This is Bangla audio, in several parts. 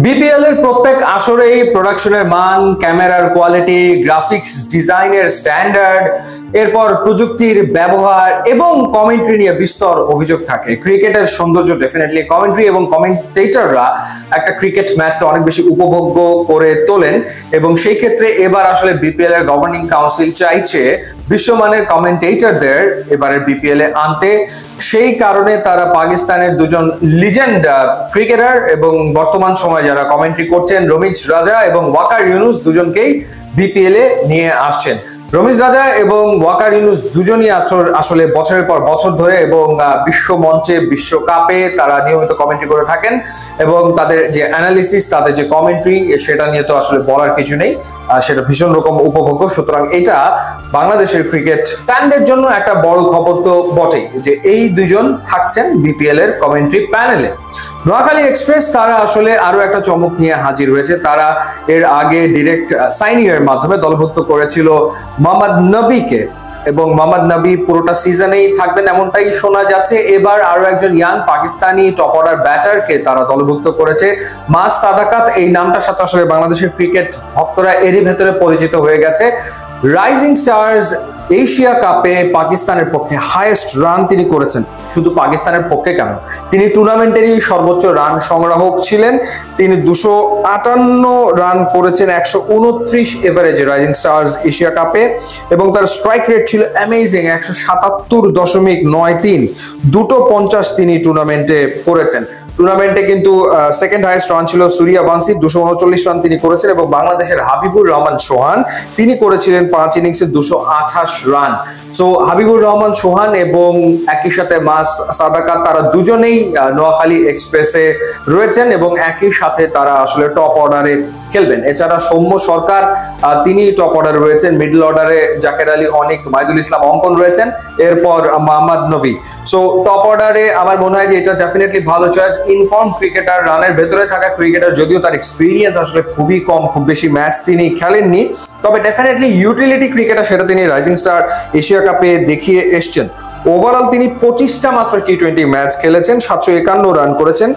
বিপিএল এর প্রত্যেক আসরেই প্রোডাকশনের মান, ক্যামেরার কোয়ালিটি, গ্রাফিক্স ডিজাইনের স্ট্যান্ডার্ড, এরপর প্রযুক্তির ব্যবহার এবং কমেন্ট্রি নিয়ে বিস্তর অভিযোগ থাকে। ক্রিকেটের সৌন্দর্য ডেফিনেটলি কমেন্ট্রি এবং কমেন্টেটররা একটা ক্রিকেট ম্যাচকে অনেক বেশি উপভোগ্য করে তোলেন এবং সেই ক্ষেত্রে এবার আসলে বিপিএল এর গভর্নিং কাউন্সিল চাইছে বিশ্বমানের কমেন্টেটরদের এবারের বিপিএল এ আনতে। সেই কারণে তারা পাকিস্তানের দুজন লিজেন্ড ক্রিকেটার এবং বর্তমান সময়ে যারা কমেন্ট্রি করছেন রমিজ রাজা এবং ওয়াকার ইউনুস দুজনকেই বিপিএল এ নিয়ে আসছেন। রমিজ রাজা এবং ওয়াকার ইউনুস দুজনই আসলে বছরের পর বছর ধরে এবং বিশ্ব মঞ্চে বিশ্বকাপে তারা নিয়মিত কমেন্ট্রি করে থাকেন এবং তাদের যে অ্যানালিসিস, তাদের যে কমেন্ট্রি, সেটা নিয়ে তো আসলে বলার কিছু নেই, সেটা ভীষণ রকম উপভোগ্য। সুতরাং এটা বাংলাদেশের ক্রিকেট ফ্যানদের জন্য একটা বড় খবর তো বটেই যে এই দুজন থাকছেন বিপিএল এর কমেন্ট্রি প্যানেলে। নোয়াখালী এক্সপ্রেস তারা আসলে আরো একটা চমক নিয়ে হাজির হয়েছে। তারা এর আগে ডিরেক্ট সাইনিং এর মাধ্যমে দলভুক্ত করেছিল মোহাম্মদ নবীকে এবং মোহাম্মদ নবী পুরোটা সিজনেই থাকবেন এমনটাই শোনা যাচ্ছে। এবার আরো একজন ইয়াং পাকিস্তানি টপ অর্ডার ব্যাটারকে তারা দলভুক্ত করেছে, মাস সাদাকাত। এই নামটার সাথে আসলে বাংলাদেশের ক্রিকেট ভক্তরা এরই ভেতরে পরিচিত হয়ে গেছে। রাইজিং স্টার্স এশিয়া কাপে পাকিস্তানের পক্ষে হাইয়েস্ট রান তিনি করেছেন। শুধু পাকিস্তানের পক্ষে কেন, তিনি টুর্নামেন্টেরই সর্বোচ্চ রান সংগ্রাহক ছিলেন। তিনি 258 রান করেছেন 129 এভারেজে রাইজিং স্টার্স এশিয়া কাপে এবং তার স্ট্রাইক রেট ছিল অ্যামেজিং 177.93। 250 তিনি টুর্নামেন্টে করেছেন। টুর্নামেন্টে কিন্তু সেকেন্ড হাইয়েস্ট রান ছিল সুরিয়া বানসি, 239 রান তিনি করেছেন এবং বাংলাদেশের হাবিবুর রহমান সোহান তিনি করেছিলেন 5 ইনিংসে 228 রান। সো হাবিবুর রহমান সোহান এবং একই সাথে মাস সাদাকাত তারা দুজনেই নোয়াখালী এক্সপ্রেসে রয়েছেন এবং একই সাথে তারা আসলে টপ অর্ডারে খেলবেন। এছাড়া সৌম্য সরকার তিনি টপ অর্ডারে রয়েছেন, মিডল অর্ডারে জাকের আলী অনিক, মাইদুল ইসলাম অঙ্কন রয়েছেন, এরপর মোহাম্মদ নবী। সো টপ অর্ডারে আমার মনে হয় যে এটা ডেফিনেটলি ভালো চয়েস। ইনফর্ম ক্রিকেটার, রানের ভেতরে থাকা ক্রিকেটার, যদিও তার এক্সপিরিয়েন্স আসলে খুবই কম, খুব বেশি ম্যাচ তিনি খেলেননি, তবে ডেফিনেটলি ইউটিলিটি ক্রিকেটার সেটা তিনি রাইজিং স্টার এশিয়া কাপে দেখিয়ে এসছেন। ওভারঅল তিনি 25টা মাত্র টি-20 ম্যাচ খেলেছেন, 751 রান করেছেন,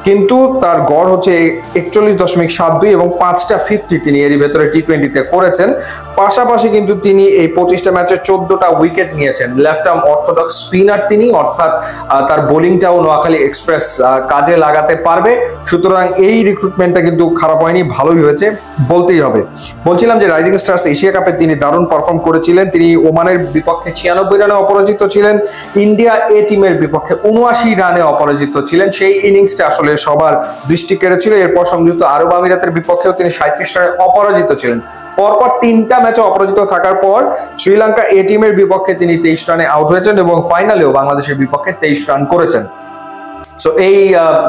কিন্তু তার গড় হচ্ছে 41.72 এবং 5টা 50 তিনি এরই ভেতরে টি-20তে করেছেন। পাশাপাশি কিন্তু তিনি এই 25টা ম্যাচে 14টা উইকেট নিয়েছেন। লেফট আর্ম অর্থোডক্স স্পিনার তিনি, অর্থাৎ তার বোলিংটাও নোয়াখালী এক্সপ্রেস কাজে লাগাতে পারবে। সুতরাং এই রিক্রুটমেন্টটা কিন্তু খারাপ হয়নি, ভালোই হয়েছে বলতেই হবে। বলছিলাম যে রাইজিং স্টার্স এশিয়া কাপে তিনি দারুণ পারফর্ম করেছিলেন। তিনি ওমানের বিপক্ষে 96 রানে অপরাজিত ছিলেন, ইন্ডিয়া এ টিমের বিপক্ষে 79 রানে অপরাজিত ছিলেন। সেই ইনিংসটা আসলে সবার দৃষ্টি কেড়েছিল। এরপর সংযুক্ত আরব আমিরাতের বিপক্ষেও তিনি 37 রানে অপরাজিত ছিলেন। পরপর 3টা ম্যাচে অপরাজিত থাকার পর শ্রীলঙ্কা এ টিমের বিপক্ষে তিনি 23 রানে আউট হয়েছেন এবং ফাইনালেও বাংলাদেশের বিপক্ষে 23 রান করেছেন। সো এই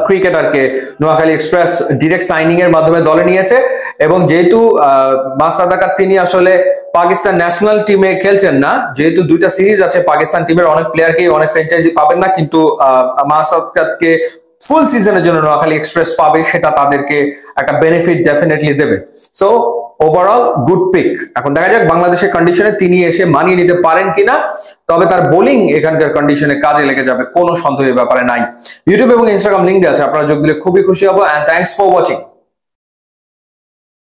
ক্রিকেটারকে নোয়াখালী এক্সপ্রেস ডিরেক্ট সাইনিং এর মাধ্যমে দলে নিয়েছে এবং যেহেতু মাস সাদাকাত তিনি আসলে পাকিস্তান ন্যাশনাল টিমে খেলছেন না, যেহেতু 2টা সিরিজ আছে, পাকিস্তান টিমের অনেক প্লেয়ারকে অনেক ফ্র্যাঞ্চাইজি পাবেন না, কিন্তু মাস সাদাকাতকে ফুল সিজনের জন্য নোয়াখালী এক্সপ্রেস পাবে, সেটা তাদেরকে একটা বেনিফিট ডেফিনেটলি দেবে। So overall good pick. এখন দেখা যাক বাংলাদেশের কন্ডিশনে তিনি এসে মানিয়ে নিতে পারেন কিনা, তবে তার বোলিং এখানকার কন্ডিশনে কাজে লেগে যাবে, কোনো সন্দেহের ব্যাপারে নাই। ইউটিউব এবং ইনস্টাগ্রাম লিঙ্ক আছে, আপনারা যোগ দিলে খুবই খুশি হব। And thanks for watching.